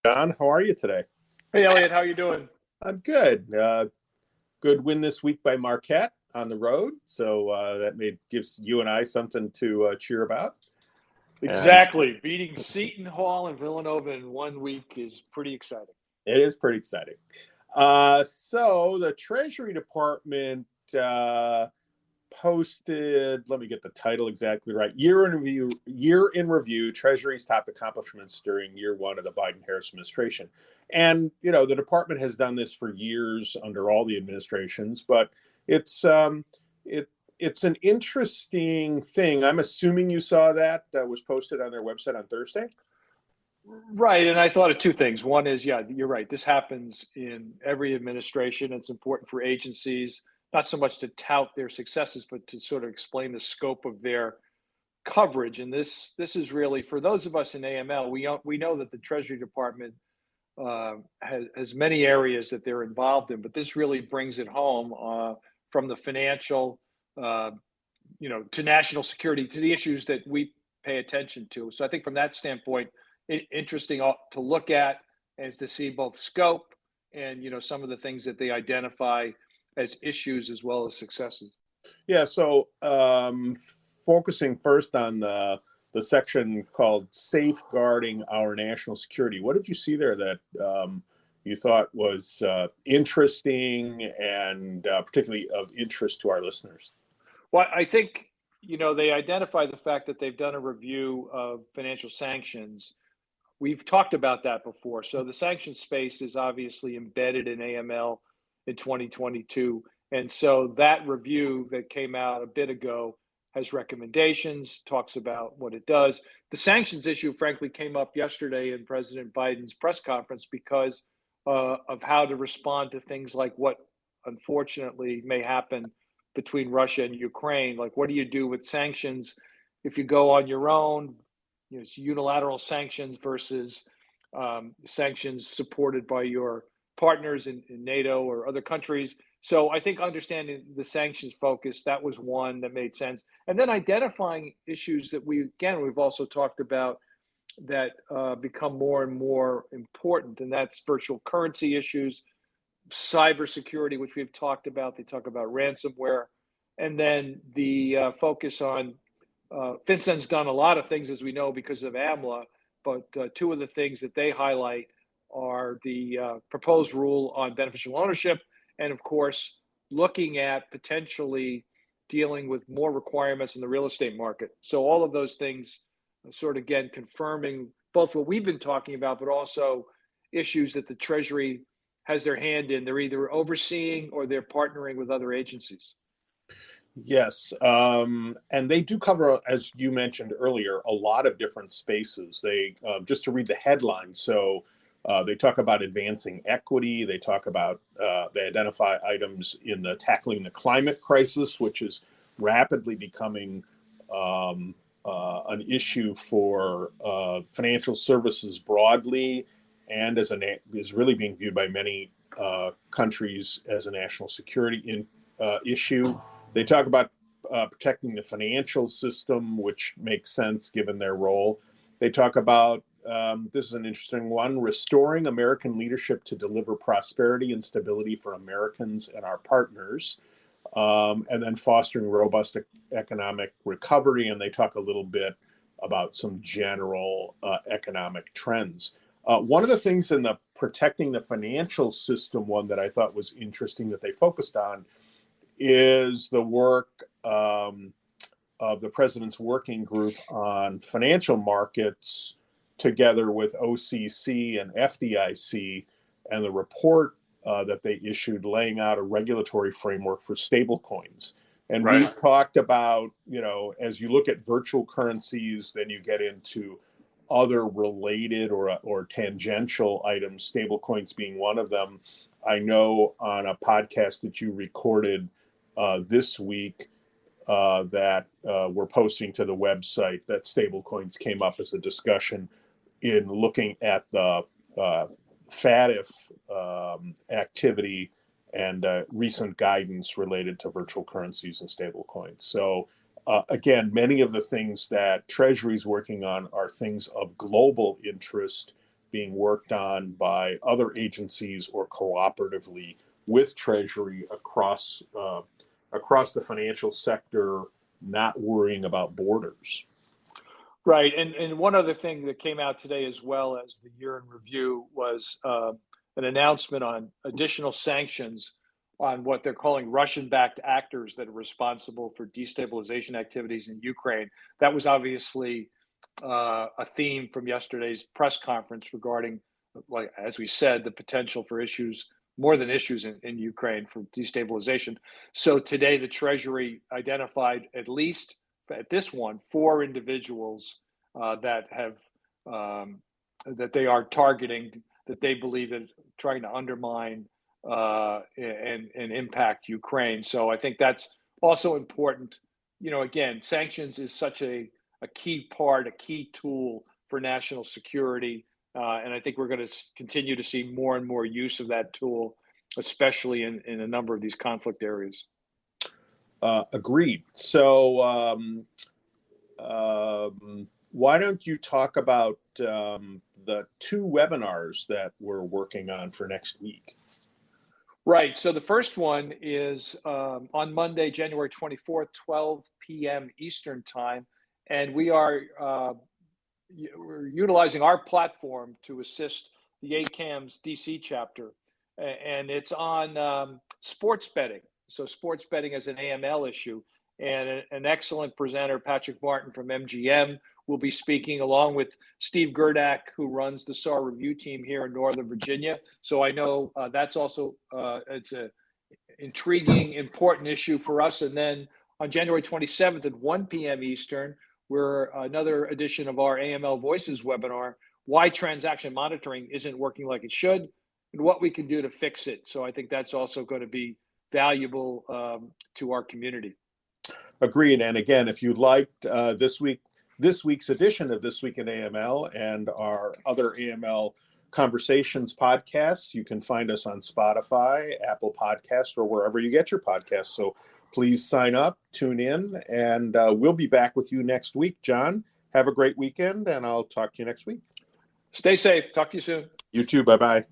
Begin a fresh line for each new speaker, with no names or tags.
John, how are you today?
Hey Elliot, how you doing?
I'm good. Good win this week by Marquette on the road, so that made gives you and I something to cheer about. And
Exactly. Beating Seton Hall and Villanova in 1 week is pretty exciting.
it is pretty exciting. So the Treasury Department uh, posted. Let me get the title exactly right. Year in review. Treasury's top accomplishments during year one of the Biden-Harris administration. And the department has done this for years under all the administrations, but it's it it's an interesting thing. I'm assuming you saw that was posted on their website on Thursday.
Right. And I thought of two things. One is, yeah, you're right. This happens in every administration. It's important for agencies, not so much to tout their successes, but to sort of explain the scope of their coverage. And this is really for those of us in AML. We know that the Treasury Department has many areas that they're involved in, but this really brings it home from the financial, uh, to national security, to the issues that we pay attention to. So I think from that standpoint, interesting to look at and to see both scope and some of the things that they identify as issues as well as successes.
Yeah. So focusing first on the section called "Safeguarding Our National Security," what did you see there that you thought was interesting and particularly of interest to our listeners?
Well, I think they identify the fact that they've done a review of financial sanctions. We've talked about that before. So the sanction space is obviously embedded in AML in 2022. And so that review that came out a bit ago has recommendations, talks about what it does. The sanctions issue, frankly, came up yesterday in President Biden's press conference because of how to respond to things like what unfortunately may happen between Russia and Ukraine. Like, what do you do with sanctions if you go on your own? It's unilateral sanctions versus sanctions supported by your partners in NATO or other countries. So I think understanding the sanctions focus, that was one that made sense. And then identifying issues that we've also talked about that become more and more important, and that's virtual currency issues, cybersecurity, which we've talked about. They talk about ransomware, and then the focus on FinCEN's done a lot of things, as we know, because of AMLA, but two of the things that they highlight are the proposed rule on beneficial ownership, and of course, looking at potentially dealing with more requirements in the real estate market. So all of those things sort of, again, confirming both what we've been talking about, but also issues that the Treasury has their hand in. They're either overseeing or they're partnering with other agencies.
Yes, and they do cover, as you mentioned earlier, a lot of different spaces. They just to read the headline. So they talk about advancing equity. They talk about they identify items in the tackling the climate crisis, which is rapidly becoming an issue for financial services broadly, and is really being viewed by many countries as a national security issue. They talk about protecting the financial system, which makes sense given their role. They talk about this is an interesting one: restoring American leadership to deliver prosperity and stability for Americans and our partners, and then fostering robust economic recovery. And they talk a little bit about some general economic trends. One of the things in the protecting the financial system one that I thought was interesting that they focused on is the work of the president's working group on financial markets together with OCC and FDIC, and the report that they issued laying out a regulatory framework for stablecoins. And
Right.
we've talked about, as you look at virtual currencies, then you get into other related or tangential items, stablecoins being one of them. I know on a podcast that you recorded this week that we're posting to the website, that stablecoins came up as a discussion in looking at the FATF activity and recent guidance related to virtual currencies and stablecoins. So again, many of the things that Treasury is working on are things of global interest, being worked on by other agencies or cooperatively with Treasury across the financial sector, not worrying about borders.
Right. And one other thing that came out today, as well as the year in review, was an announcement on additional sanctions on what they're calling Russian-backed actors that are responsible for destabilization activities in Ukraine. That was obviously a theme from yesterday's press conference regarding, like as we said, the potential for issues, more than issues in Ukraine for destabilization. So today the Treasury identified at least at this one 4 individuals that have that they are targeting, that they believe that trying to undermine and impact Ukraine. So I think that's also important. Again, sanctions is such a key part, a key tool for national security. And I think we're going to continue to see more and more use of that tool, especially in a number of these conflict areas.
Agreed. So why don't you talk about the 2 webinars that we're working on for next week?
Right. So the first one is on Monday, January 24th, 12 p.m. Eastern Time. And we're utilizing our platform to assist the ACAM's DC chapter. And it's on sports betting. So sports betting is an AML issue. And an excellent presenter, Patrick Martin from MGM, will be speaking, along with Steve Gerdak, who runs the SAR review team here in Northern Virginia. So I know that's also it's an intriguing, important issue for us. And then on January 27th at 1 p.m. Eastern, we're another edition of our AML Voices webinar, why transaction monitoring isn't working like it should and what we can do to fix it. So I think that's also going to be valuable to our community.
Agreed. And again, if you liked this week's edition of This Week in AML and our other AML Conversations podcasts, you can find us on Spotify, Apple Podcasts, or wherever you get your podcasts. So please sign up, tune in, and we'll be back with you next week. John, have a great weekend, and I'll talk to you next week.
Stay safe. Talk to you soon.
You too. Bye-bye.